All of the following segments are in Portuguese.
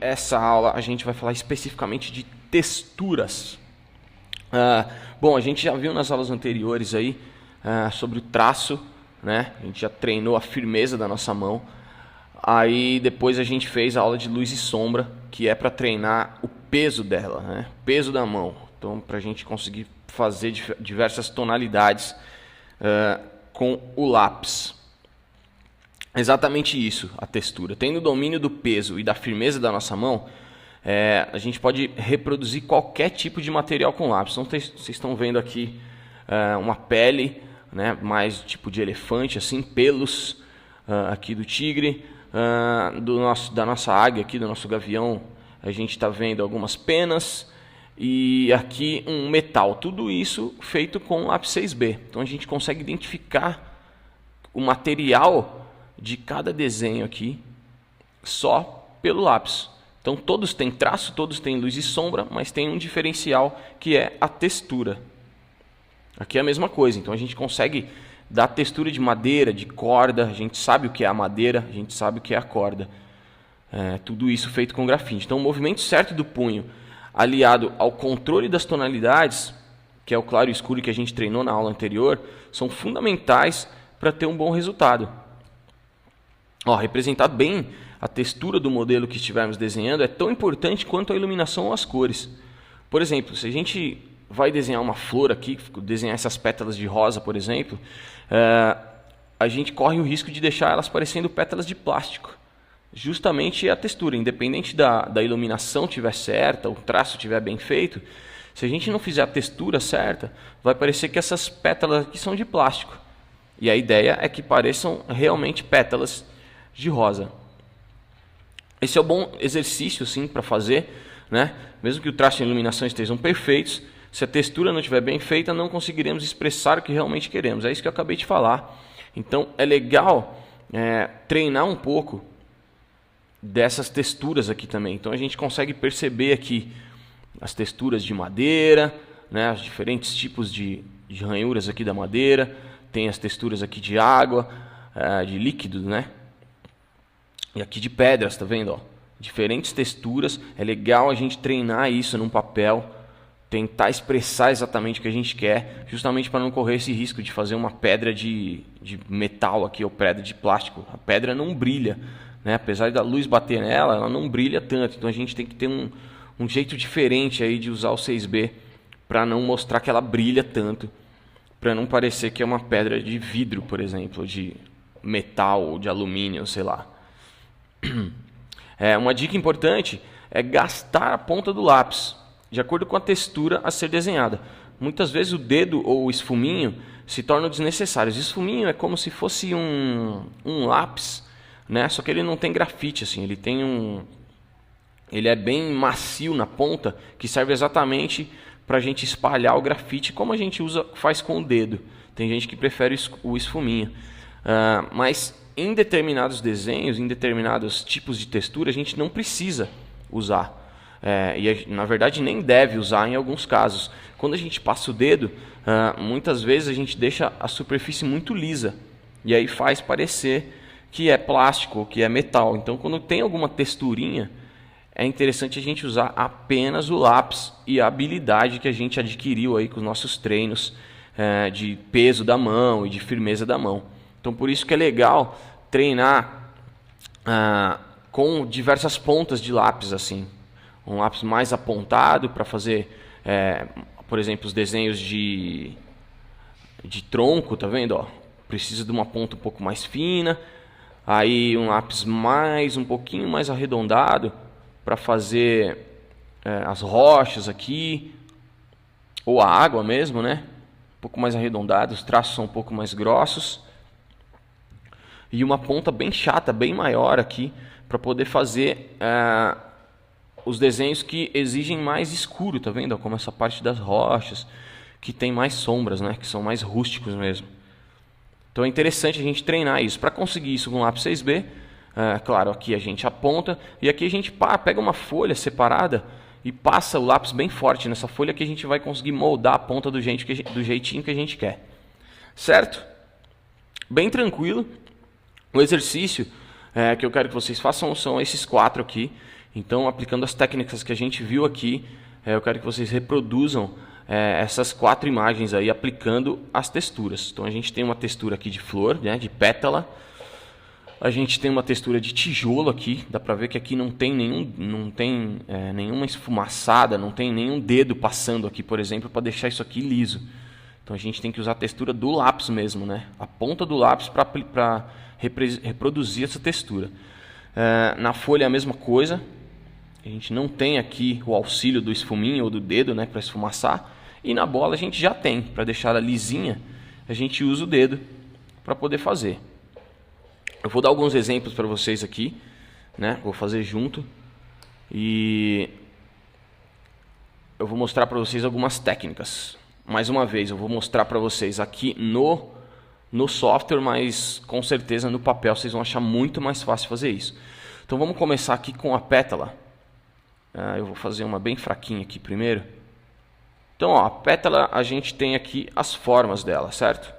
essa aula a gente vai falar especificamente de texturas. Bom, a gente já viu nas aulas anteriores aí sobre o traço, né? A gente já treinou a firmeza da nossa mão. Aí depois a gente fez a aula de luz e sombra, que é para treinar o peso dela, né? Peso da mão. Então, para a gente conseguir fazer diversas tonalidades com o lápis. Exatamente isso, a textura. Tendo o domínio do peso e da firmeza da nossa mão, a gente pode reproduzir qualquer tipo de material com lápis. Então, vocês estão vendo aqui uma pele, né, mais tipo de elefante, assim, pelos aqui do tigre, da nossa águia, aqui do nosso gavião, a gente está vendo algumas penas e aqui um metal. Tudo isso feito com lápis 6B. Então a gente consegue identificar o material de cada desenho aqui só pelo lápis. Então todos têm traço, todos têm luz e sombra, mas tem um diferencial que é a textura. Aqui é a mesma coisa, então a gente consegue dar textura de madeira, de corda, a gente sabe o que é a madeira, a gente sabe o que é a corda. Tudo isso feito com grafite. Então o movimento certo do punho, aliado ao controle das tonalidades, que é o claro e escuro que a gente treinou na aula anterior, são fundamentais para ter um bom resultado. Representar bem a textura do modelo que estivermos desenhando é tão importante quanto a iluminação ou as cores. Por exemplo, se a gente vai desenhar uma flor aqui, desenhar essas pétalas de rosa, por exemplo, a gente corre o risco de deixar elas parecendo pétalas de plástico. Justamente a textura, independente da iluminação estiver certa, o traço estiver bem feito, se a gente não fizer a textura certa, vai parecer que essas pétalas aqui são de plástico. E a ideia é que pareçam realmente pétalas de rosa. Esse é um bom exercício sim, para fazer, né? Mesmo que o traço e a iluminação estejam perfeitos, se a textura não estiver bem feita, não conseguiremos expressar o que realmente queremos. É isso que eu acabei de falar. Então é legal treinar um pouco dessas texturas aqui também. Então a gente consegue perceber aqui as texturas de madeira, né? Os diferentes tipos de ranhuras aqui da madeira. Tem as texturas aqui de água, de líquido, né? E aqui de pedras, tá vendo? Ó? Diferentes texturas. É legal a gente treinar isso num papel, tentar expressar exatamente o que a gente quer, justamente para não correr esse risco de fazer uma pedra de metal aqui, ou pedra de plástico. A pedra não brilha, né? Apesar da luz bater nela, ela não brilha tanto. Então a gente tem que ter um jeito diferente aí de usar o 6B para não mostrar que ela brilha tanto, para não parecer que é uma pedra de vidro, por exemplo, de metal ou de alumínio, sei lá. Uma dica importante é gastar a ponta do lápis de acordo com a textura a ser desenhada. Muitas vezes o dedo ou o esfuminho se tornam desnecessários. O esfuminho é como se fosse um lápis, né? Só que ele não tem grafite, assim. Ele é bem macio na ponta, que serve exatamente para a gente espalhar o grafite, como a gente faz com o dedo. Tem gente que prefere o esfuminho. Mas em determinados desenhos, em determinados tipos de textura, a gente não precisa usar. Na verdade nem deve usar em alguns casos. Quando a gente passa o dedo, muitas vezes a gente deixa a superfície muito lisa. E aí faz parecer que é plástico, que é metal. Então quando tem alguma texturinha, é interessante a gente usar apenas o lápis e a habilidade que a gente adquiriu aí com os nossos treinos de peso da mão e de firmeza da mão. Então por isso que é legal treinar com diversas pontas de lápis assim. Um lápis mais apontado para fazer, por exemplo, os desenhos de tronco, tá vendo? Ó? Precisa de uma ponta um pouco mais fina. Aí um lápis um pouquinho mais arredondado para fazer as rochas aqui, ou a água mesmo, né? Um pouco mais arredondado, os traços são um pouco mais grossos. E uma ponta bem chata, bem maior aqui, para poder fazer os desenhos que exigem mais escuro, tá vendo? Como essa parte das rochas, que tem mais sombras, né? Que são mais rústicos mesmo. Então é interessante a gente treinar isso. Para conseguir isso com o lápis 6B, claro, aqui a gente aponta, e aqui a gente pega uma folha separada e passa o lápis bem forte nessa folha, que a gente vai conseguir moldar a ponta do jeitinho que a gente quer. Certo? Bem tranquilo. O exercício que eu quero que vocês façam são esses 4 aqui. Então, aplicando as técnicas que a gente viu aqui, eu quero que vocês reproduzam essas 4 imagens aí, aplicando as texturas. Então, a gente tem uma textura aqui de flor, né, de pétala. A gente tem uma textura de tijolo aqui. Dá pra ver que aqui não tem nenhuma esfumaçada, não tem nenhum dedo passando aqui, por exemplo, para deixar isso aqui liso. Então, a gente tem que usar a textura do lápis mesmo, né? A ponta do lápis para reproduzir essa textura. Na folha é a mesma coisa. A gente não tem aqui o auxílio do esfuminho ou do dedo, né, para esfumaçar. E na bola a gente já tem. Para deixar ela lisinha, a gente usa o dedo para poder fazer. Eu vou dar alguns exemplos para vocês aqui, né? Vou fazer junto. E eu vou mostrar para vocês algumas técnicas. Mais uma vez, eu vou mostrar para vocês aqui no software, mas com certeza no papel vocês vão achar muito mais fácil fazer isso. Então vamos começar aqui com a pétala. Eu vou fazer uma bem fraquinha aqui primeiro. Então, ó, a pétala, a gente tem aqui as formas dela, certo?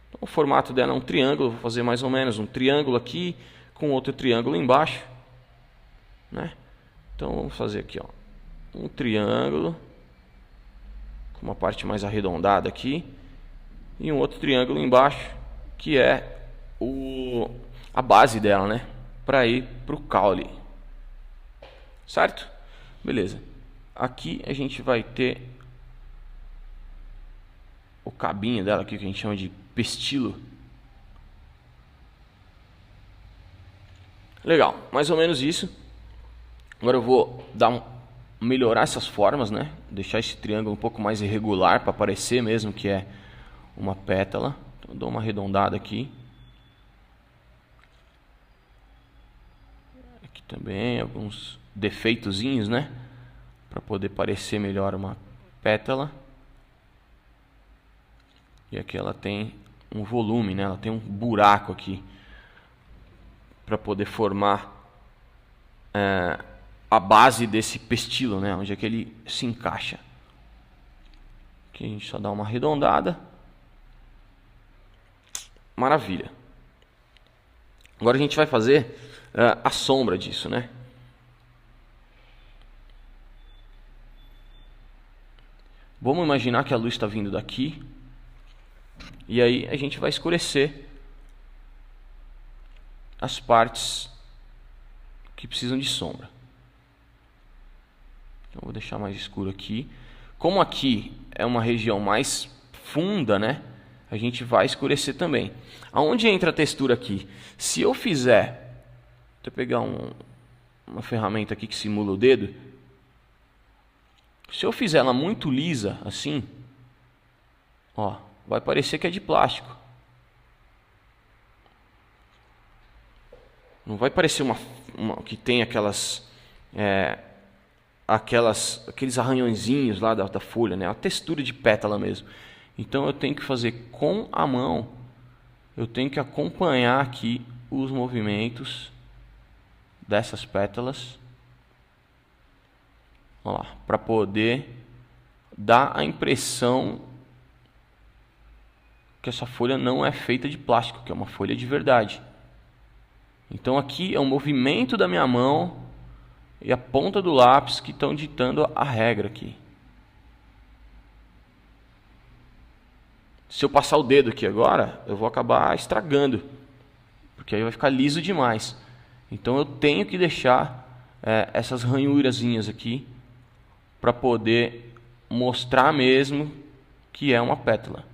Então, o formato dela é um triângulo. Vou fazer mais ou menos um triângulo aqui com outro triângulo embaixo, né? Então vamos fazer aqui, ó, um triângulo com uma parte mais arredondada aqui e um outro triângulo embaixo, que é a base dela, né? Para ir para o caule, certo? Beleza. Aqui a gente vai ter o cabinho dela aqui, que a gente chama de pestilo. Legal, mais ou menos isso. Agora eu vou melhorar essas formas, né? Deixar esse triângulo um pouco mais irregular para parecer mesmo que é uma pétala. Então eu dou uma arredondada aqui. Aqui também alguns defeitozinhos, né? Para poder parecer melhor uma pétala. E aqui ela tem um volume, né? Ela tem um buraco aqui para poder formar a base desse pestilo, né? Onde é que ele se encaixa. Aqui a gente só dá uma arredondada. Maravilha. Agora a gente vai fazer a sombra disso, né? Vamos imaginar que a luz está vindo daqui. E aí a gente vai escurecer as partes que precisam de sombra. Então vou deixar mais escuro aqui. Como aqui é uma região mais funda, né? A gente vai escurecer também. Aonde entra a textura aqui? Se eu fizer... Vou pegar uma ferramenta aqui que simula o dedo. Se eu fizer ela muito lisa, assim, ó, vai parecer que é de plástico. Não vai parecer que tem aqueles arranhõezinhos lá da folha, né? A textura de pétala mesmo. Então eu tenho que fazer com a mão. Eu tenho que acompanhar aqui os movimentos dessas pétalas. Olha lá, para poder dar a impressão que essa folha não é feita de plástico, que é uma folha de verdade. Então aqui é o movimento da minha mão e a ponta do lápis que estão ditando a regra aqui. Se eu passar o dedo aqui agora, eu vou acabar estragando, porque aí vai ficar liso demais. Então eu tenho que deixar essas ranhurazinhas aqui para poder mostrar mesmo que é uma pétala.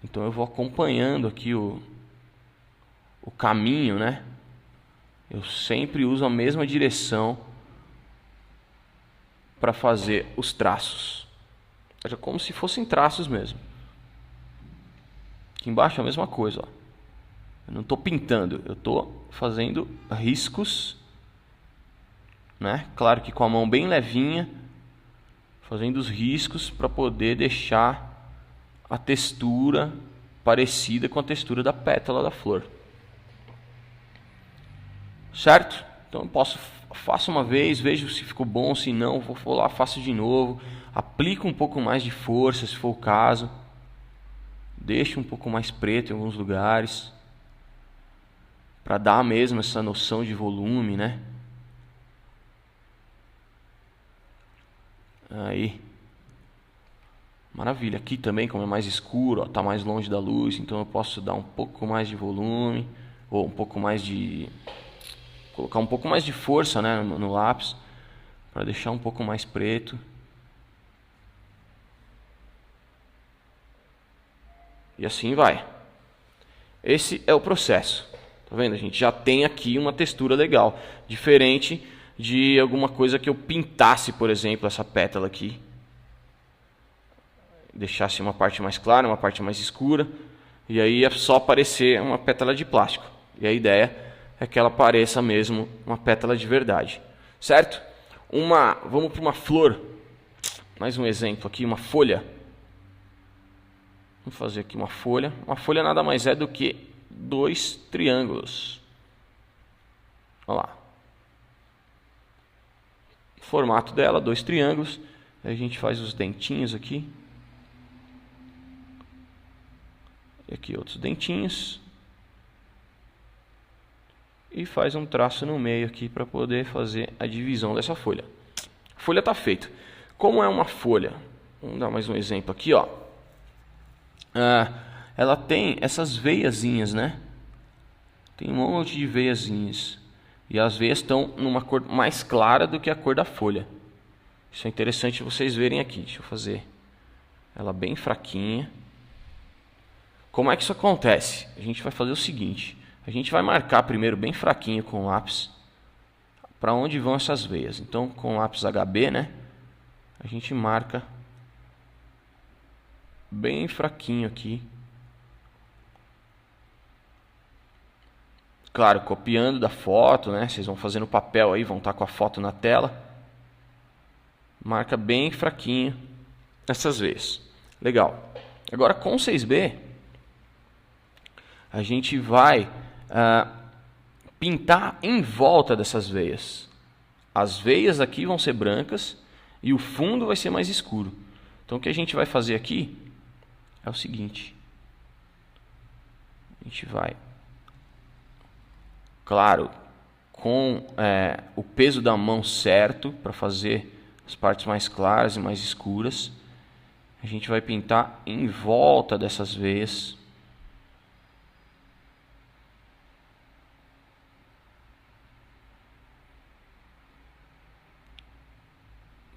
Então eu vou acompanhando aqui o caminho, né? Eu sempre uso a mesma direção para fazer os traços. É como se fossem traços mesmo. Aqui embaixo é a mesma coisa, ó. Eu não estou pintando, eu estou fazendo riscos, né? Claro que com a mão bem levinha, fazendo os riscos para poder deixar a textura parecida com a textura da pétala da flor. Certo? Então eu faço uma vez, vejo se ficou bom, se não, vou lá, faço de novo, aplico um pouco mais de força, se for o caso, deixo um pouco mais preto em alguns lugares, para dar mesmo essa noção de volume, né? Aí. Maravilha. Aqui também, como é mais escuro, está mais longe da luz, então eu posso dar um pouco mais de volume, ou um pouco mais de... colocar um pouco mais de força, né, no lápis, para deixar um pouco mais preto. E assim vai. Esse é o processo. Tá vendo? A gente já tem aqui uma textura legal, diferente de alguma coisa que eu pintasse, por exemplo, essa pétala aqui. Deixasse uma parte mais clara, uma parte mais escura, e aí ia só aparecer uma pétala de plástico. E a ideia é que ela pareça mesmo uma pétala de verdade. Certo? Vamos para uma flor. Mais um exemplo aqui, uma folha. Vamos fazer aqui uma folha. Uma folha nada mais é do que 2 triângulos. Olha lá. O formato dela, 2 triângulos. Aí a gente faz os dentinhos aqui. E aqui outros dentinhos. E faz um traço no meio aqui para poder fazer a divisão dessa folha. A folha está feita. Como é uma folha? Vamos dar mais um exemplo aqui, ó. Ela tem essas veiazinhas, né? Tem um monte de veiazinhas. E as veias estão numa cor mais clara do que a cor da folha. Isso é interessante vocês verem aqui. Deixa eu fazer ela bem fraquinha. Como é que isso acontece? A gente vai fazer o seguinte. A gente vai marcar primeiro bem fraquinho com o lápis para onde vão essas veias. Então, com o lápis HB, né? A gente marca bem fraquinho aqui. Claro, copiando da foto, né? Vocês vão fazer no papel aí, vão estar com a foto na tela. Marca bem fraquinho essas veias. Legal. Agora com 6B, a gente vai pintar em volta dessas veias. As veias aqui vão ser brancas e o fundo vai ser mais escuro. Então o que a gente vai fazer aqui é o seguinte. A gente vai, claro, com o peso da mão certo para fazer as partes mais claras e mais escuras. A gente vai pintar em volta dessas veias.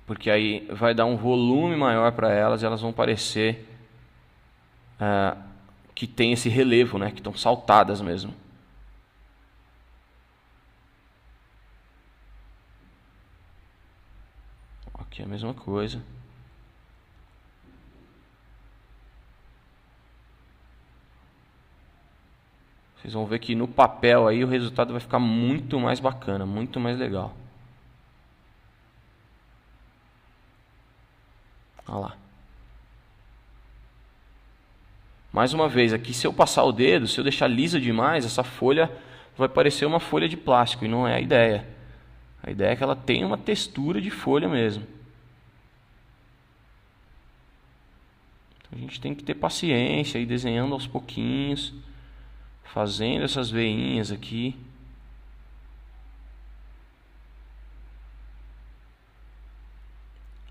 Porque aí vai dar um volume maior para elas e elas vão parecer que tem esse relevo, né? Que estão saltadas mesmo. Aqui é a mesma coisa. Vocês vão ver que no papel aí o resultado vai ficar muito mais bacana, muito mais legal. Olha lá. Mais uma vez, aqui se eu passar o dedo, se eu deixar liso demais, essa folha vai parecer uma folha de plástico, e não é a ideia. A ideia é que ela tenha uma textura de folha mesmo. Então a gente tem que ter paciência, ir desenhando aos pouquinhos, fazendo essas veinhas aqui.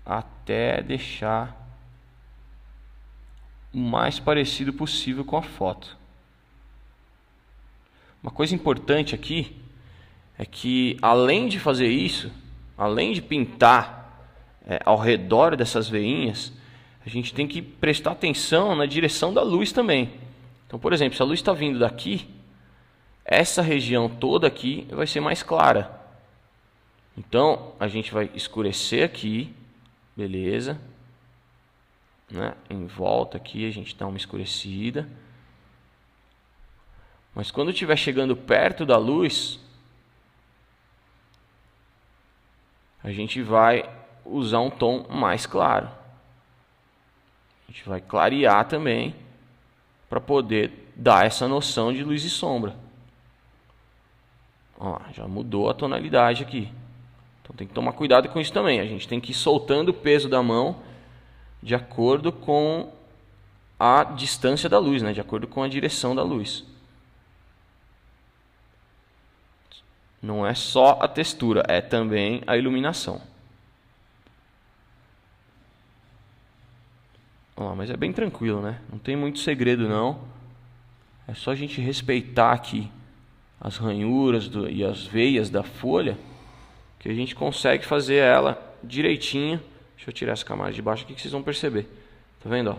Até deixar o mais parecido possível com a foto. Uma coisa importante aqui é que, além de fazer isso, além de pintar ao redor dessas veinhas, a gente tem que prestar atenção na direção da luz também. Então, por exemplo, se a luz está vindo daqui, essa região toda aqui vai ser mais clara. Então, a gente vai escurecer aqui. Beleza, né? Em volta aqui a gente dá uma escurecida. Mas quando estiver chegando perto da luz, a gente vai usar um tom mais claro. A gente vai clarear também para poder dar essa noção de luz e sombra. Ó, já mudou a tonalidade aqui. Então tem que tomar cuidado com isso também. A gente tem que ir soltando o peso da mão de acordo com a distância da luz, né? De acordo com a direção da luz. Não é só a textura, é também a iluminação. mas é bem tranquilo, né? Não tem muito segredo não. É só a gente respeitar aqui as ranhuras e as veias da folha, que a gente consegue fazer ela direitinho. Deixa eu tirar essa camada de baixo aqui que vocês vão perceber. Tá vendo, ó?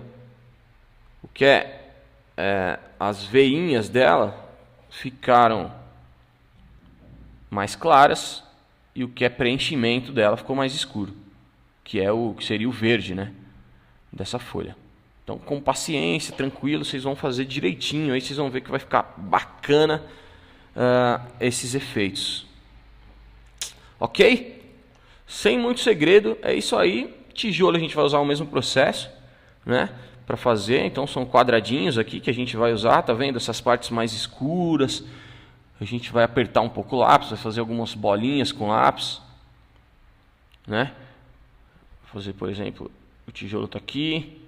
O que as veinhas dela ficaram mais claras e o que é preenchimento dela ficou mais escuro, que seria o verde, né, dessa folha. Então, com paciência, tranquilo, vocês vão fazer direitinho, aí vocês vão ver que vai ficar bacana esses efeitos. Ok? Sem muito segredo, é isso aí. Tijolo a gente vai usar o mesmo processo, né, para fazer. Então são quadradinhos aqui que a gente vai usar, tá vendo? Essas partes mais escuras. A gente vai apertar um pouco o lápis, vai fazer algumas bolinhas com lápis, né? Vou fazer, por exemplo, o tijolo está aqui.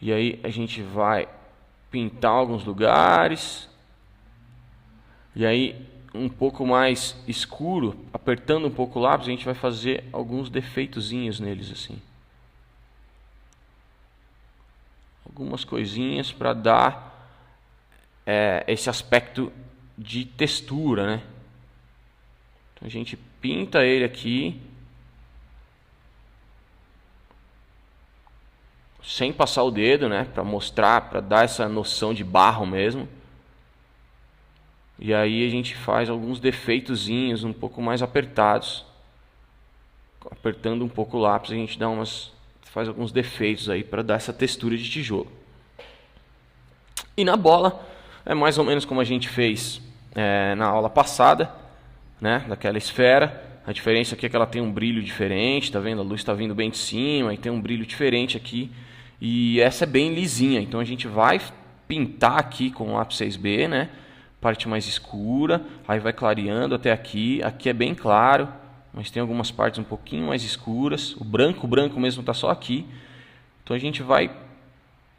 E aí a gente vai pintar alguns lugares. E aí um pouco mais escuro, apertando um pouco o lápis, a gente vai fazer alguns defeitozinhos neles assim. Algumas coisinhas para dar esse aspecto de textura, né? Então a gente pinta ele aqui sem passar o dedo, né? Para mostrar, para dar essa noção de barro mesmo. E aí a gente faz alguns defeitozinhos um pouco mais apertados. Apertando um pouco o lápis, a gente faz alguns defeitos aí para dar essa textura de tijolo. E na bola é mais ou menos como a gente fez na aula passada, né? Daquela esfera. A diferença aqui é que ela tem um brilho diferente, tá vendo? A luz está vindo bem de cima e tem um brilho diferente aqui. E essa é bem lisinha, então a gente vai pintar aqui com o lápis 6B, né? Parte mais escura, aí vai clareando até aqui. Aqui é bem claro, mas tem algumas partes um pouquinho mais escuras. O branco mesmo está só aqui. Então a gente vai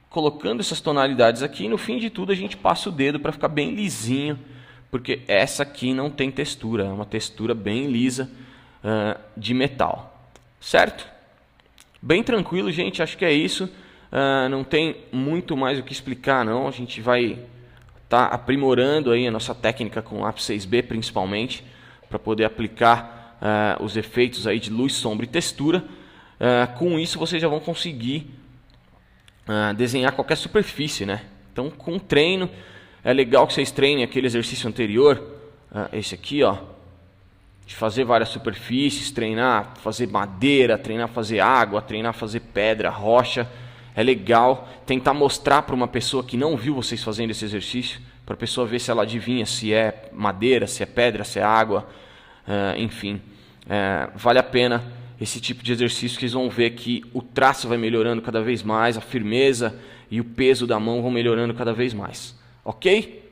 colocando essas tonalidades aqui e no fim de tudo a gente passa o dedo para ficar bem lisinho, porque essa aqui não tem textura, é uma textura bem lisa de metal, certo? Bem tranquilo, gente, acho que é isso. Não tem muito mais o que explicar não, a gente vai estar aprimorando aí a nossa técnica com lápis 6B principalmente, para poder aplicar os efeitos aí de luz, sombra e textura. Com isso vocês já vão conseguir desenhar qualquer superfície, né? Então com treino, é legal que vocês treinem aquele exercício anterior, esse aqui, ó, de fazer várias superfícies, treinar, fazer madeira, treinar, fazer água, treinar, fazer pedra, rocha. É legal tentar mostrar para uma pessoa que não viu vocês fazendo esse exercício, para a pessoa ver se ela adivinha se é madeira, se é pedra, se é água, enfim. Vale a pena esse tipo de exercício, que eles vão ver que o traço vai melhorando cada vez mais, a firmeza e o peso da mão vão melhorando cada vez mais. Ok?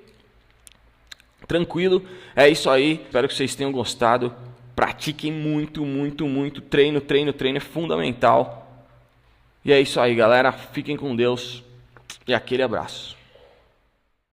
Tranquilo? É isso aí. Espero que vocês tenham gostado. Pratiquem muito, muito, muito. Treino é fundamental. E é isso aí, galera. Fiquem com Deus e aquele abraço.